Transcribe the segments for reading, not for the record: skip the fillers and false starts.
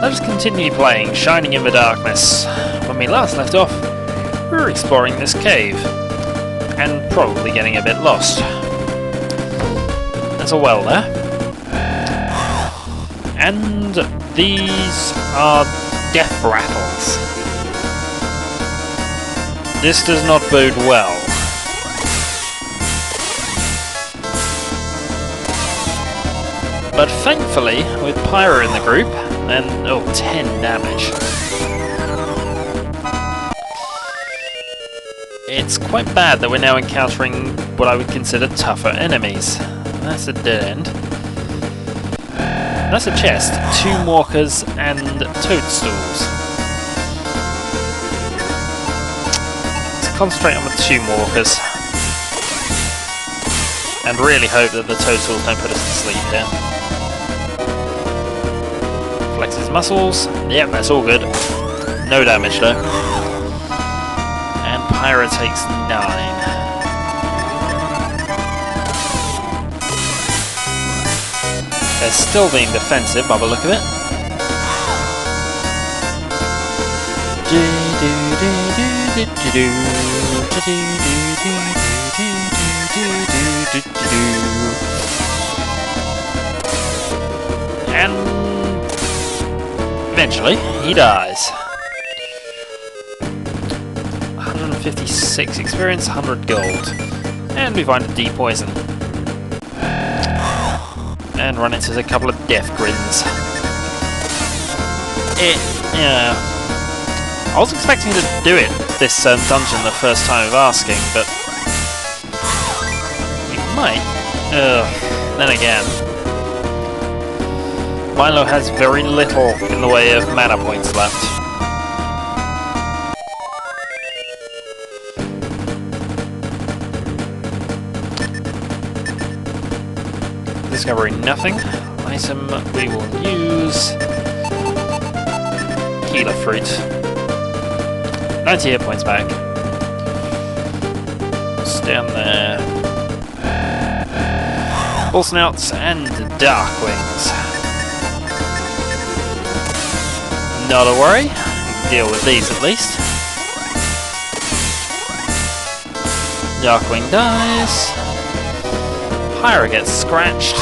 Let us continue playing Shining in the Darkness. When we last left off, we were exploring this cave, and probably getting a bit lost. There's a well there. And these are death rattles. This does not bode well. But thankfully, with Pyra in the group, and 10 damage. It's quite bad that we're now encountering what I would consider tougher enemies. That's a dead end. That's a chest, 2 walkers and toadstools. Let's concentrate on the 2 walkers. And really hope that the toadstools don't put us to sleep here. Flex his muscles. Yep, that's all good. No damage though. And Pyra takes 9. They're still being defensive by the look of it. And eventually he dies. 156 experience, 100 gold. And we find a depoison. And run into a couple of death grins. Yeah. I was expecting to do it this dungeon the first time of asking, but we might. Then again, Milo has very little in the way of mana points left. Discovering nothing. Item we will use. Healer fruit. 90 hit points back. Stand there. Bull snouts and Darkwings. Not a worry. We can deal with these at least. Darkwing dies. Pyra gets scratched.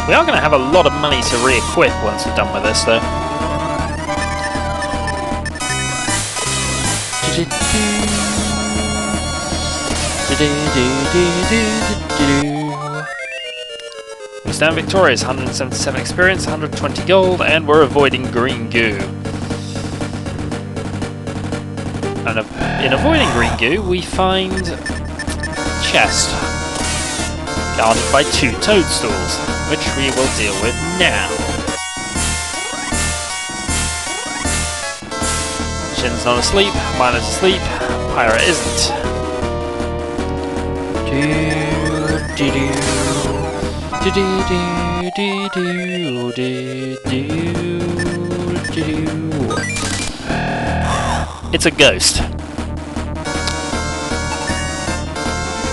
We are going to have a lot of money to re-equip once we're done with this, though. We stand victorious, 177 experience, 120 gold, and we're avoiding green goo. And in avoiding green goo, we find chest, guarded by 2 toadstools, which we will deal with now. Shin's not asleep, Milo's asleep, Pyra isn't. It's a ghost.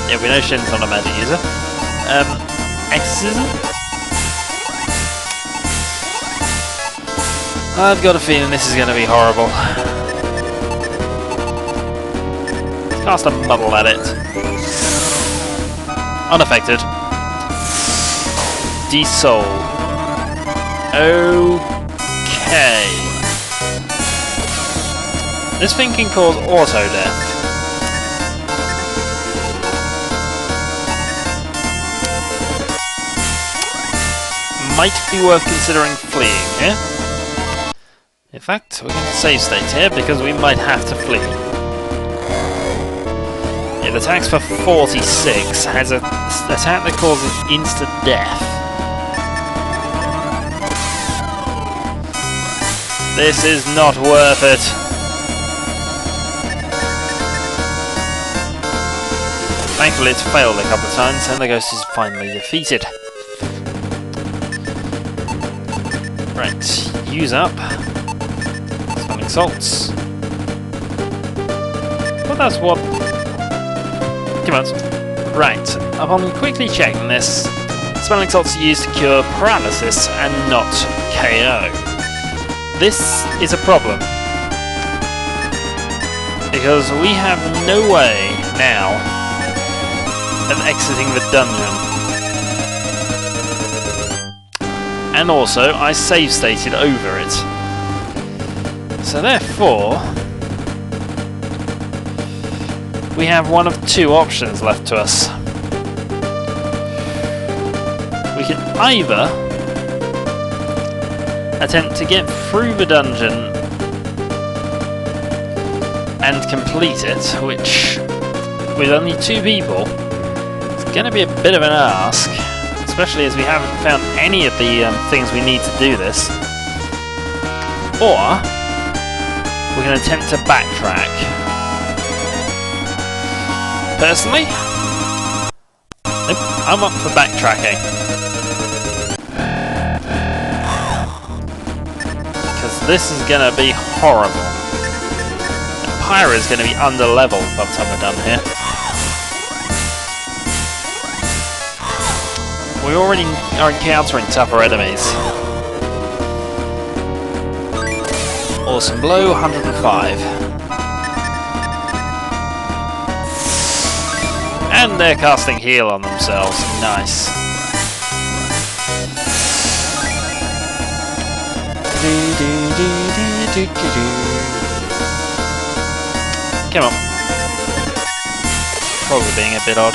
Yeah, we know Shin's not a magic user. Exorcism? I've got a feeling this is going to be horrible. Cast a muddle at it. Unaffected. Desoul. Okay. This thing can cause auto-death. Might be worth considering fleeing here. In fact, we're going to save state here because we might have to flee. It attacks for 46, has an attack that causes instant death. This is not worth it. Thankfully it's failed a couple of times and the ghost is finally defeated. Right, use up. Smelling salts. Well, that's what... 2 months. Right, upon quickly checking this, smelling salts are used to cure paralysis and not KO. This is a problem, because we have no way now of exiting the dungeon. And also, I save stated over it. So therefore, we have one of two options left to us. We can either attempt to get through the dungeon and complete it, which, with only 2 people, it's going to be a bit of an ask, especially as we haven't found any of the things we need to do this. Or we can attempt to backtrack. Personally, I'm up for backtracking. Because this is going to be horrible. And Pyra is going to be under level by the time we're done here. We already are encountering tougher enemies. Awesome Blow, 105. And they're casting heal on themselves. Nice. Come on. Probably being a bit odd.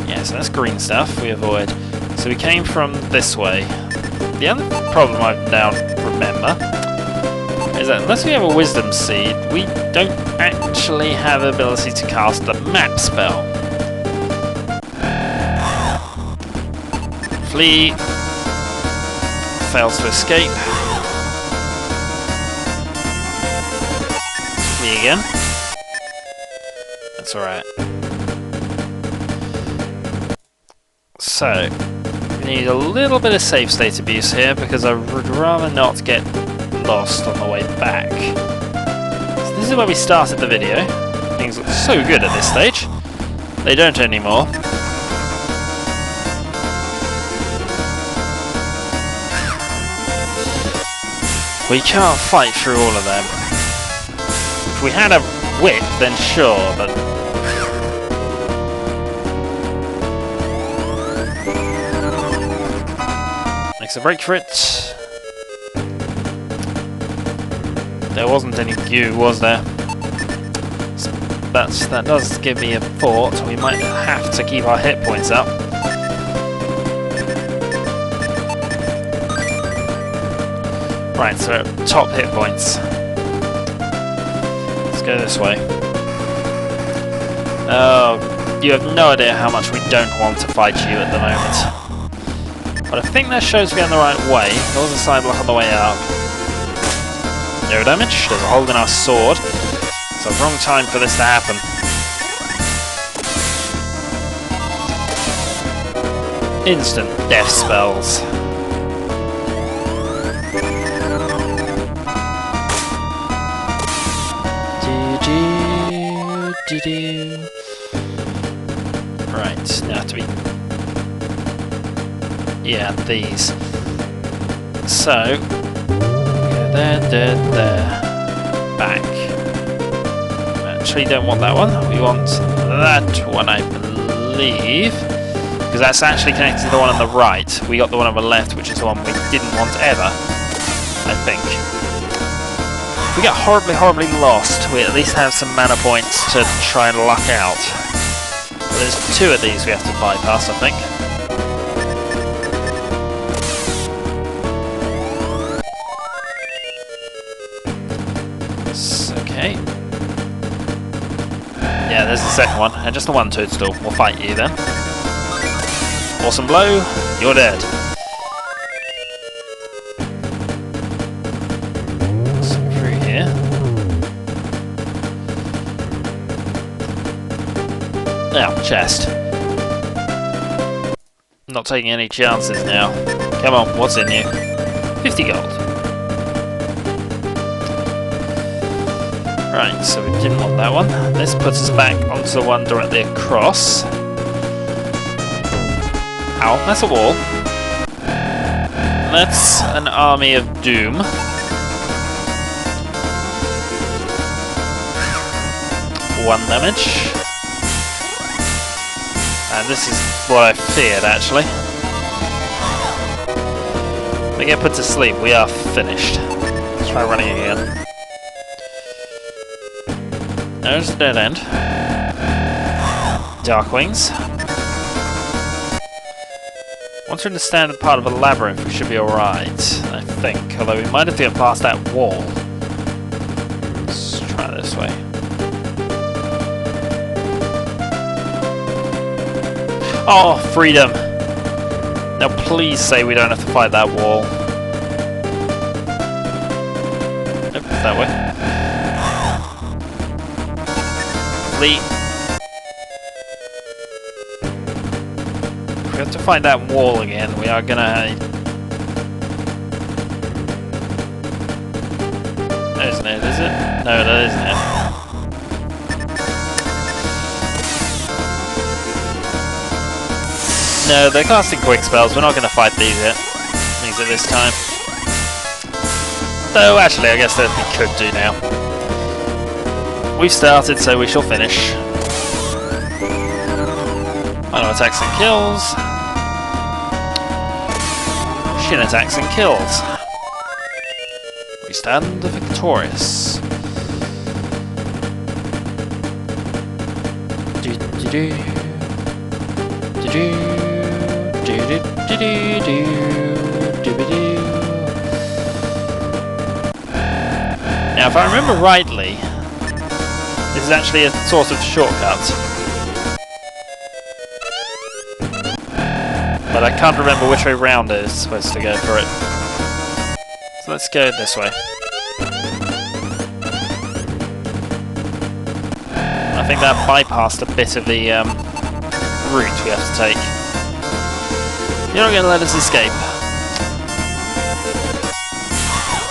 Yeah, so that's green stuff we avoid. So we came from this way. The other problem I now remember is that unless we have a Wisdom Seed, we don't actually have the ability to cast the map spell. Flee. Fails to escape. Flee again. That's alright. So, we need a little bit of save state abuse here because I would rather not get lost on the way back. So this is where we started the video. Things look so good at this stage. They don't anymore. We can't fight through all of them. If we had a whip, then sure, but... Makes a break for it. There wasn't any goo, was there? But that does give me a thought. We might have to keep our hit points up. Right, so we're at top hit points. Let's go this way. Oh, you have no idea how much we don't want to fight you at the moment. But I think that shows we're on the right way. There was a side block on the way up. No damage. There's a hole in our sword. It's the wrong time for this to happen. Instant death spells. Right, now have to be... Yeah, these. So, there, back. Actually, don't want that one. We want that one, I believe, because that's actually connected to the one on the right. We got the one on the left, which is the one we didn't want ever, I think. If we get horribly, horribly lost, we at least have some mana points to try and luck out. But there's 2 of these we have to bypass, I think. Okay. Yeah, there's the second one, and just the one toadstool. We'll fight you then. Awesome Blow, you're dead. So through here. Now, chest. Not taking any chances now. Come on, what's in you? 50 gold. Right, so we didn't want that one. This puts us back onto the one directly across. Ow, that's a wall. That's an army of doom. One damage. And this is what I feared, actually. We get put to sleep, we are finished. Let's try running again. There's a dead end. Darkwings. Once we're in the standard part of a labyrinth, we should be alright, I think. Although we might have to get past that wall. Let's try this way. Oh, freedom! Now please say we don't have to fight that wall. Nope, that way. Flee. If we have to find that wall again, we are gonna... That isn't it, is it? No, that isn't it. No, they're casting quick spells. We're not going to fight these at this time. Though, actually, I guess that we could do now. We've started, so we shall finish. Minor attacks and kills. Shin attacks and kills. We stand victorious. Now, if I remember rightly, this is actually a sort of shortcut. But I can't remember which way round it is supposed to go for it. So let's go this way. I think that bypassed a bit of the route we have to take. You're not going to let us escape.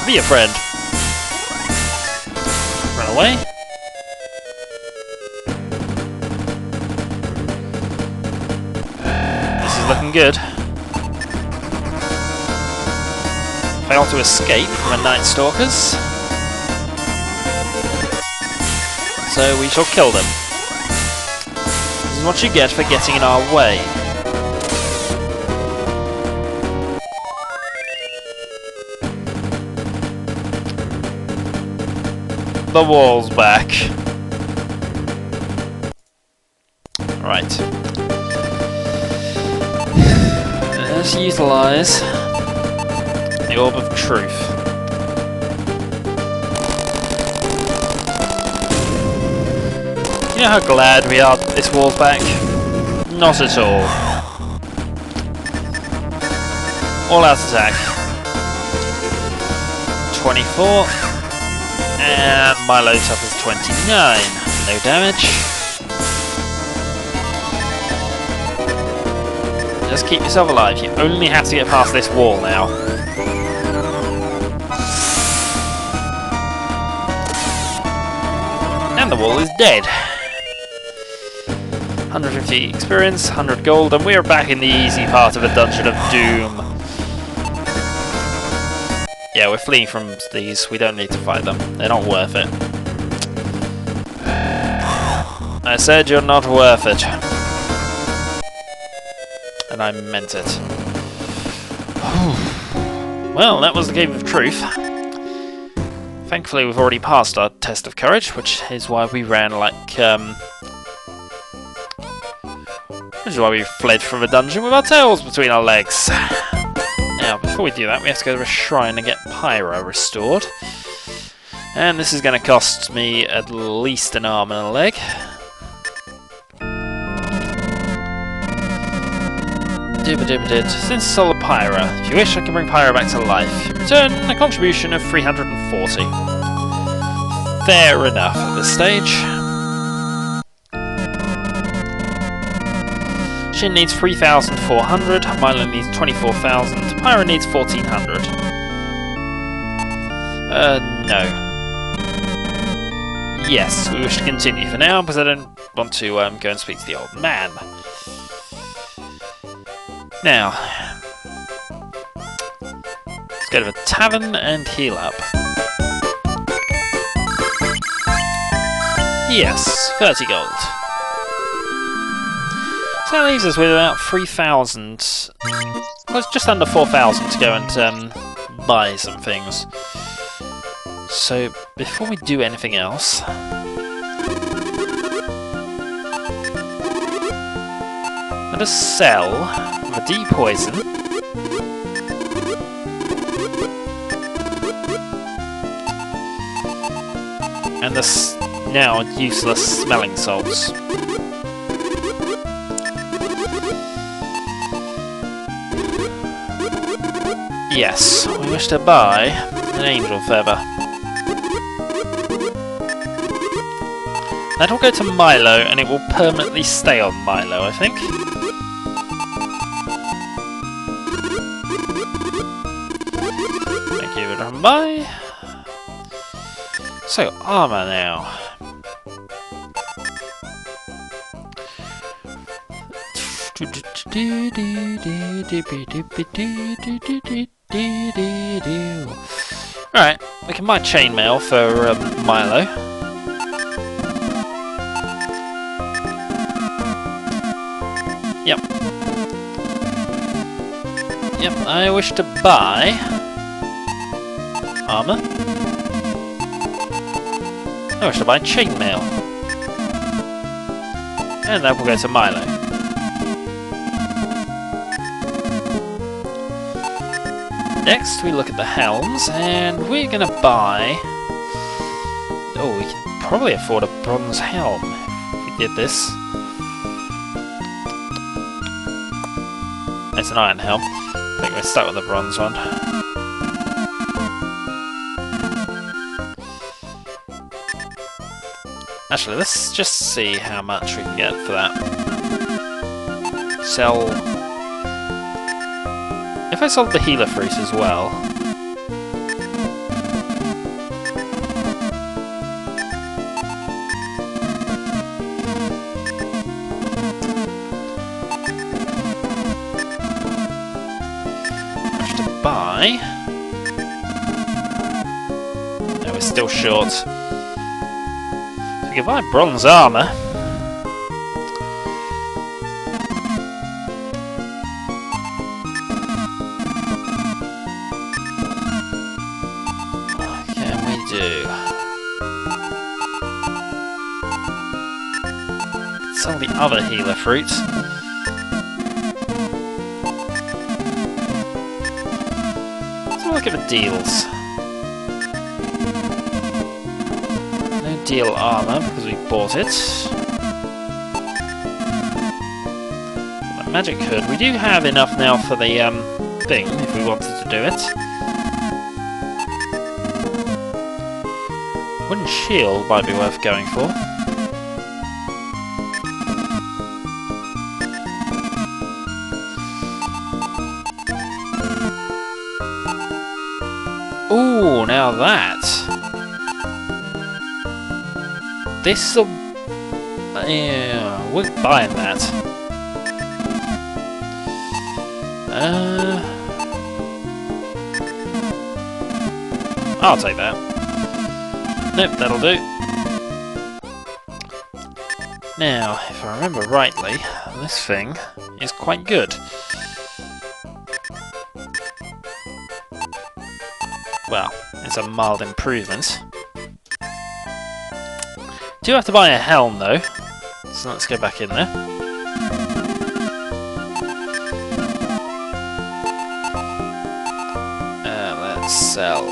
Be a friend. Run away. This is looking good. Fail to escape from the Night Stalkers. So we shall kill them. This is what you get for getting in our way. The wall's back. Right. Let's utilise the Orb of Truth. You know how glad we are that this wall's back? Not at all. All out attack. 24. And Milo suffers 29. No damage. Just keep yourself alive. You only have to get past this wall now. And the wall is dead. 150 experience, 100 gold, and we're back in the easy part of a Dungeon of Doom. Yeah, we're fleeing from these. We don't need to fight them. They're not worth it. I said you're not worth it. And I meant it. Well, that was the Game of Truth. Thankfully, we've already passed our test of courage, which is why we ran like, which is why we fled from a dungeon with our tails between our legs. Now, before we do that, we have to go to a shrine and get Pyra restored. And this is going to cost me at least an arm and a leg. Since Solar Pyra. If you wish, I can bring Pyra back to life. Return a contribution of 340. Fair enough at this stage. Shin needs 3,400, Milo needs 24,000, Pyra needs 1,400. No. Yes, we wish to continue for now because I don't want to go and speak to the old man. Now, let's go to the tavern and heal up. Yes, 30 gold. So that leaves us with about 3,000. Well, it's just under 4,000 to go and buy some things. So before we do anything else, let us sell the depoison and the now useless smelling salts. Yes, we wish to buy an angel feather. That will go to Milo, and it will permanently stay on Milo, I think. Thank you very much. So, armour now. Alright, we can buy chainmail for Milo. Yep, I wish to buy armour. I wish to buy chainmail. And that will go to Milo. Next, we look at the helms, and we're going to buy... Oh, we can probably afford a bronze helm if we did this. It's an iron helm. I think we're stuck with the bronze one. Actually, let's just see how much we can get for that. Sell... If I sold the healer fruit as well... I have to buy... No, we're still short. So we can buy bronze armour. Some of the other healer fruits. Let's have a look at the deals. No deal armour because we bought it. The magic hood. We do have enough now for the thing if we wanted to do it. Wooden shield might be worth going for. Ooh, now that. This'll... Yeah, we're buying that. I'll take that. Nope, that'll do. Now, if I remember rightly, this thing is quite good. Well, it's a mild improvement. Do have to buy a helm though, so let's go back in there. Let's sell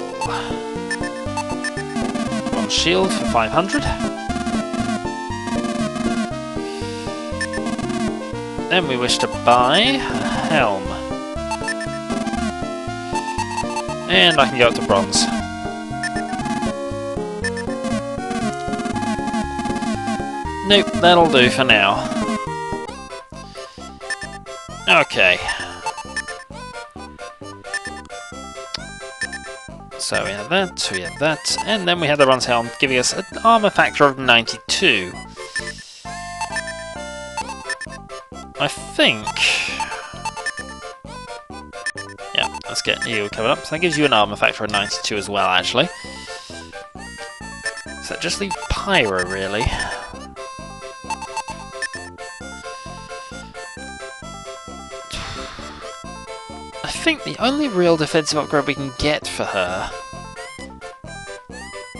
one shield for 500. Then we wish to buy a helm. And I can go up to bronze. Nope, that'll do for now. Okay. So we have that, and then we have the Bronze Helm giving us an armor factor of 92. I think... yeah, let's get you covered up. So that gives you an armor factor of 92 as well, actually. So that just leaves Pyro, really. I think the only real defensive upgrade we can get for her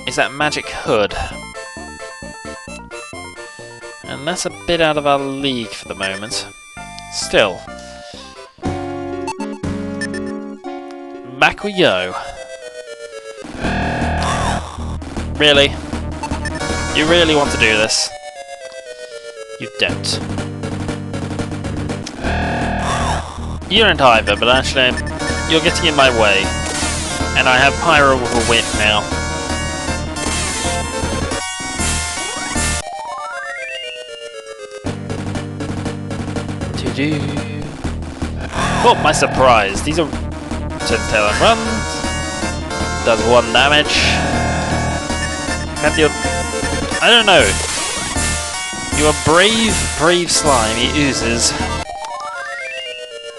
is that magic hood. And that's a bit out of our league for the moment. Still. Back we go. Really? You really want to do this? You don't. You don't either, but actually, you're getting in my way. And I have Pyro with a whip now. Oh, my surprise! These are turn tail and runs. Does 1 damage. Can't deal. I don't know. You are brave slime. He oozes,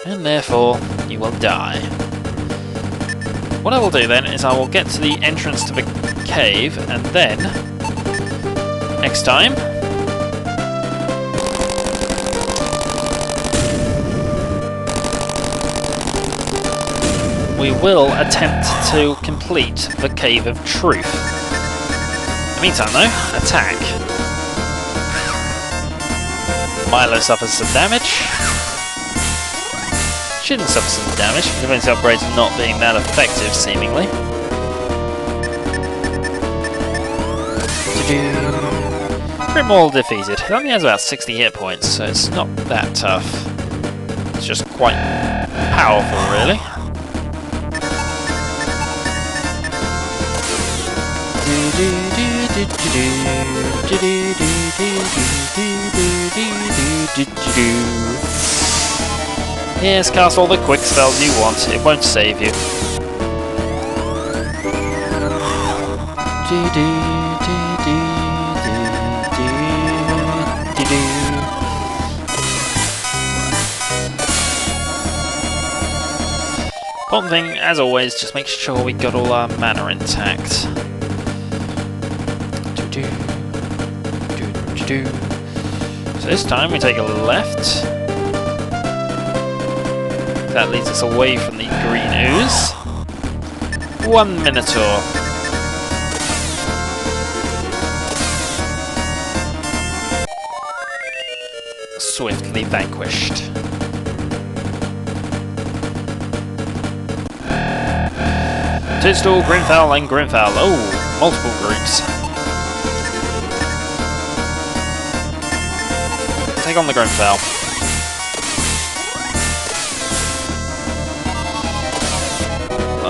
and therefore you will die. What I will do then is I will get to the entrance to the cave, and then next time. We will attempt to complete the Cave of Truth. In the meantime, though, attack. Milo suffers some damage. Shin suffers some damage. Defensive upgrades not being that effective, seemingly. Grimwall defeated. It only has about 60 hit points, so it's not that tough. It's just quite powerful, really. Yes, cast all the quick spells you want, it won't save you. Important thing, as always, just make sure we got all our mana intact. So this time we take a left. That leads us away from the green ooze. 1 Minotaur. Swiftly vanquished. Toadstool, Grimfowl, and Grimfowl. Oh, multiple groups. Take on the Grimfowl.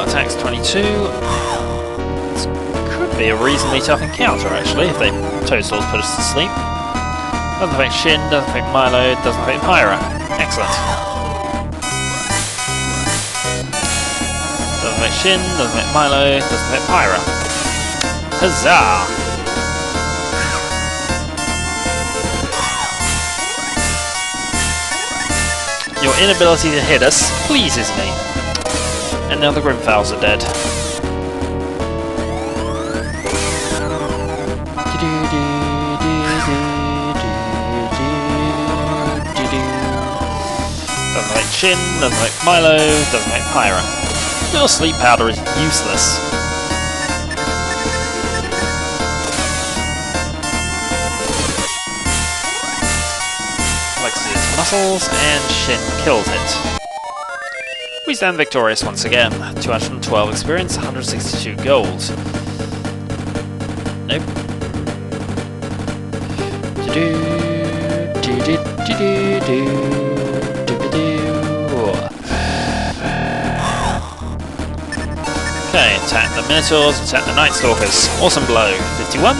Attacks 22. This could be a reasonably tough encounter, actually, if they Toadstools put us to sleep. Doesn't affect Shin, doesn't affect Milo, doesn't affect Pyra. Excellent. Doesn't affect Shin, doesn't affect Milo, doesn't affect Pyra. Huzzah! Your inability to hit us pleases me. And now the Grimfowls are dead. Doesn't make Shin, doesn't make Milo, doesn't make Pyra. Your sleep powder is useless. Flexes muscles and Shin kills it. We stand victorious once again. 212 experience, 162 gold. Nope. Okay, attack the Minotaurs, attack the Night Stalkers. Awesome blow. 51,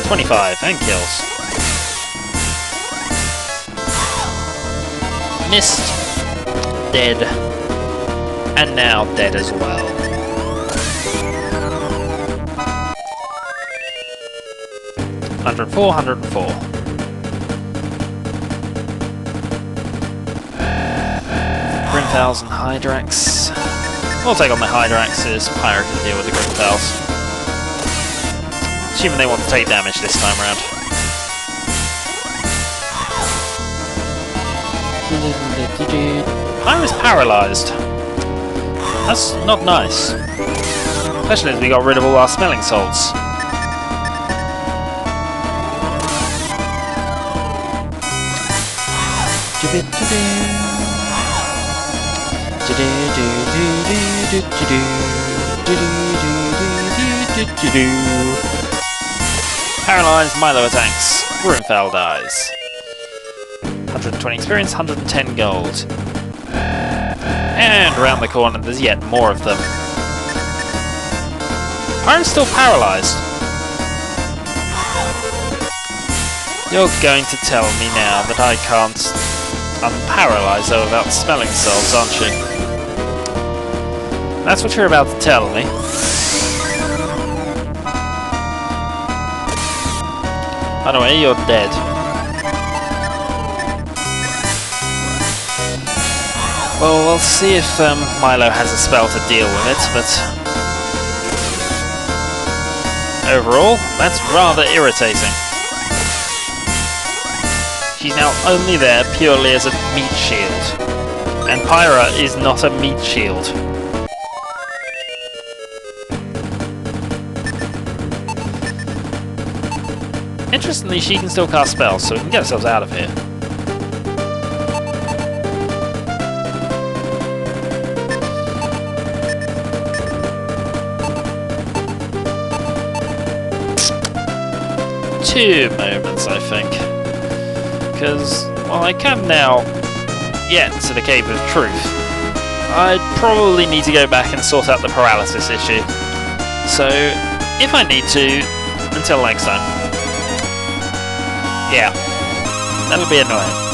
25, and kills. Missed. Dead. And now dead as well. 104, 104. Grimfowls and Hydrax. We'll take on the Hydraxes. Pyra can deal with the Grimfowls. Assuming they want to take damage this time around. Pyra's paralysed. That's not nice. Especially as we got rid of all our smelling salts. Paralysed, Milo attacks. Grimfowl dies. 120 experience, 110 gold. And around the corner there's yet more of them. Pyra's still paralysed. You're going to tell me now that I can't unparalyze her without smelling salts, aren't you? That's what you're about to tell me. By the way, you're dead. Well, we'll see if Milo has a spell to deal with it, but overall, that's rather irritating. She's now only there purely as a meat shield, and Pyra is not a meat shield. Interestingly, she can still cast spells, so we can get ourselves out of here. Two moments, I think. Because, well, I can now get to the Cave of Truth. I'd probably need to go back and sort out the paralysis issue. So, if I need to, until next time. Yeah, that'll be annoying.